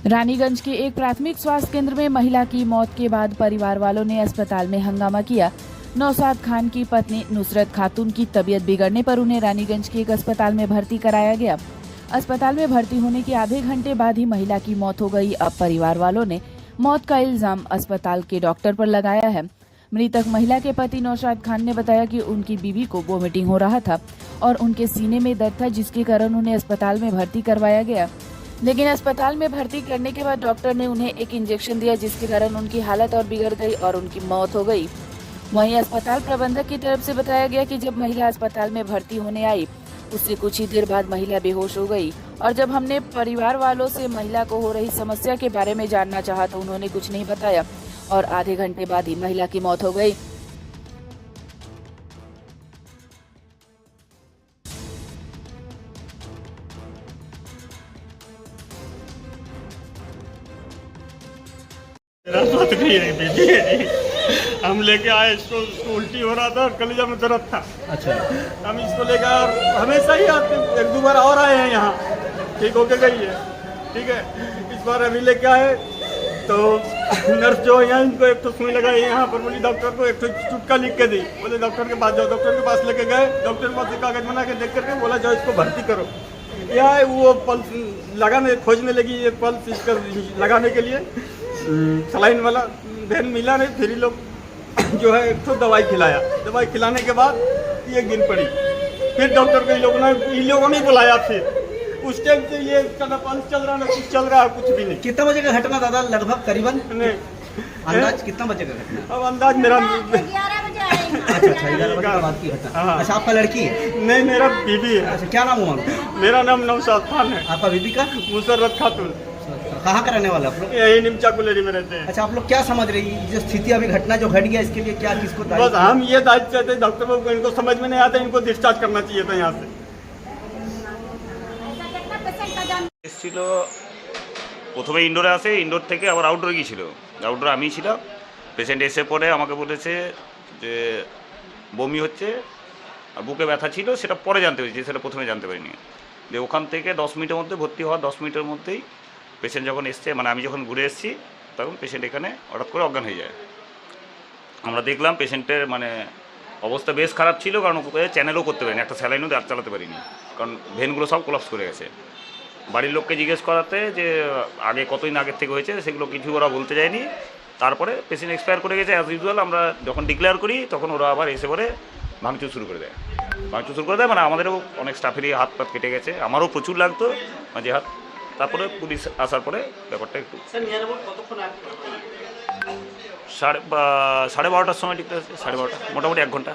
रानीगंज के एक प्राथमिक स्वास्थ्य केंद्र में महिला की मौत के बाद परिवार वालों ने अस्पताल में हंगामा किया। नौशाद खान की पत्नी नुसरत खातून की तबीयत बिगड़ने पर उन्हें रानीगंज के एक अस्पताल में भर्ती कराया गया। अस्पताल में भर्ती होने के आधे घंटे बाद ही महिला की मौत हो गई। अब परिवार वालों ने मौत का इल्जाम अस्पताल के डॉक्टर पर लगाया है। मृतक महिला के पति नौशाद खान ने बताया कि उनकी बीवी को वोमिटिंग हो रहा था और उनके सीने में दर्द था, जिसके कारण उन्हें अस्पताल में भर्ती करवाया गया। लेकिन अस्पताल में भर्ती करने के बाद डॉक्टर ने उन्हें एक इंजेक्शन दिया, जिसके कारण उनकी हालत और बिगड़ गई और उनकी मौत हो गई। वहीं अस्पताल प्रबंधक की तरफ से बताया गया कि जब महिला अस्पताल में भर्ती होने आई, उससे कुछ ही देर बाद महिला बेहोश हो गई और जब हमने परिवार वालों से महिला को हो रही समस्या के बारे में जानना चाहा तो उन्होंने कुछ नहीं बताया और आधे घंटे बाद ही महिला की मौत हो गई। मेरा पत्नी है, बीबी है जी। हम लेके आए इसको उल्टी हो रहा था और कलेजा में दर्द था। अच्छा, हम इसको लेकर और हमेशा ही आते, एक दो बार और आए हैं यहाँ, ठीक होके गई है। ठीक है, इस बार अभी लेके आए तो नर्स जो है यहाँ, इनको एक तो सुई लगाई यहाँ पर, बोली डॉक्टर को एक तो चुटका लिख के दी, बोले डॉक्टर के पास जाओ। डॉक्टर के पास लेके गए, डॉक्टर के पास कागज बना के देख करके बोला जाओ इसको भर्ती करो। यहाँ वो पल्स लगाने खोजने लगी, ये पल्स इसका लगाने के लिए सलाइन वाला बहन मिला नहीं, फिर लोग जो है एक तो दवाई खिलाया। दवाई खिलाने के बाद ये गिर पड़ी। फिर डॉक्टर को इन लोगों ने बुलाया। फिर उस टाइम से ये पल्स चल रहा ना कुछ चल रहा है, कुछ भी नहीं। कितना बजे का घटना दादा? लगभग करीबन नहीं, अंदाज कितना बजे का घटना? अब अंदाज मेरा 11 बजे अच्छा, 11 बजे के बाद की घटना। हाँ। अच्छा, आपका लड़की है? नहीं, मेरा बीबी है। अच्छा, क्या नाम हुआ उनका? मेरा नाम नौशाद खान है। आपका बीबी का? मुसर्रत खातून। कहाँ का रहने वाला आप लोग? यही निमचा कुलेरी में रहते हैं। अच्छा, आप लोग क्या समझ रही है जो स्थिति अभी घटना जो घट गया, इसके लिए क्या किसको दायी? बस हम ये दायित्व चाहते, डॉक्टर को इनको समझ में नहीं आता, इनको डिस्चार्ज करना चाहिए था यहाँ से। এসেছিল প্রথমে ইনডোরে আসে, ইনডোর থেকে আবার আউটডোরে গিয়েছিল। আউটডোরে আমিই ছিলাম। পেশেন্ট এসে পরে আমাকে বলেছে যে বমি হচ্ছে আর বুকে ব্যথা ছিল, সেটা পরে জানতে পেরেছি, সেটা প্রথমে জানতে পারিনি। যে ওখান থেকে 10 মিনিটের মধ্যে ভর্তি হওয়া, 10 মিনিটের মধ্যেই পেশেন্ট যখন এসছে, মানে আমি যখন ঘুরে এসেছি তখন পেশেন্ট এখানে হঠাৎ করে অজ্ঞান হয়ে যায়। আমরা দেখলাম পেশেন্টের মানে অবস্থা বেশ খারাপ ছিল, কারণ ওকে চ্যানেলও করতে পারিনি, একটা স্যালাইনও চালাতে পারিনি, কারণ ভেনগুলো সব কোলাপস করে গেছে। বাড়ির লোককে জিজ্ঞেস করাতে যে আগে কতদিন আগের থেকে হয়েছে সেগুলো কিছু ওরা বলতে যায়নি। তারপরে পেশেন্ট এক্সপায়ার করে গেছে অ্যাজ ইউজুয়াল। আমরা যখন ডিক্লেয়ার করি তখন ওরা আবার এসে পরে ভাঙচুর শুরু করে দেয়। মানে আমাদেরও অনেক স্টাফেরই হাত পাত কেটে গেছে, আমারও প্রচুর লাগতো মাঝে হাত। তারপরে পুলিশ আসার পরে ব্যাপারটা একটু 12:30টার সময় ঠিক আছে, 12:30 মোটামুটি 1 ঘন্টা।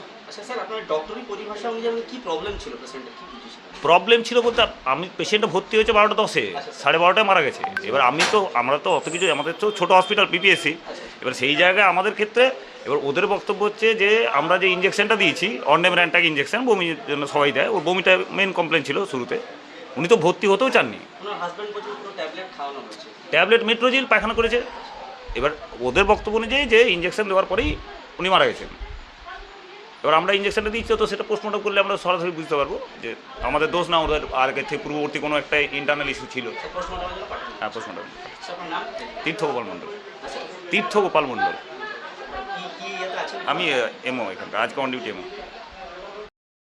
প্রবলেম ছিল বলতে আমি পেশেন্টটা ভর্তি হয়েছে 12:10-এ, 12:30টায় মারা গেছে। এবার আমরা তো অত কিছু, আমাদের তো ছোটো হসপিটাল পিপিএসসি, এবার সেই জায়গায় আমাদের ক্ষেত্রে এবার ওদের বক্তব্য হচ্ছে যে আমরা যে ইঞ্জেকশনটা দিয়েছি অর্নেম র্যান্টাক ইঞ্জেকশন, বমির জন্য সবাই দেয়, ওর বমিটা মেন কমপ্লেন ছিল শুরুতে। উনি তো ভর্তি হতেও চাননি, ট্যাবলেট মেট্রোজিল পায়খানা করেছে। এবার ওদের বক্তব্য অনুযায়ী যে ইঞ্জেকশন দেওয়ার পরেই উনি মারা গেছেন। এবার আমরা ইঞ্জেকশনটা দিচ্ছি, তো সেটা পোস্টমর্টম করলে আমরা সরাসরি বুঝতে পারবো যে আমাদের দোষ না, ওদের আর থেকে পূর্ববর্তী কোনো একটা ইন্টারনাল ইস্যু ছিল। হ্যাঁ, পোস্টমর্টম। তীর্থ গোপাল মণ্ডল। আমি এমও এখানকার, আজকে অন ডিউটি এমও।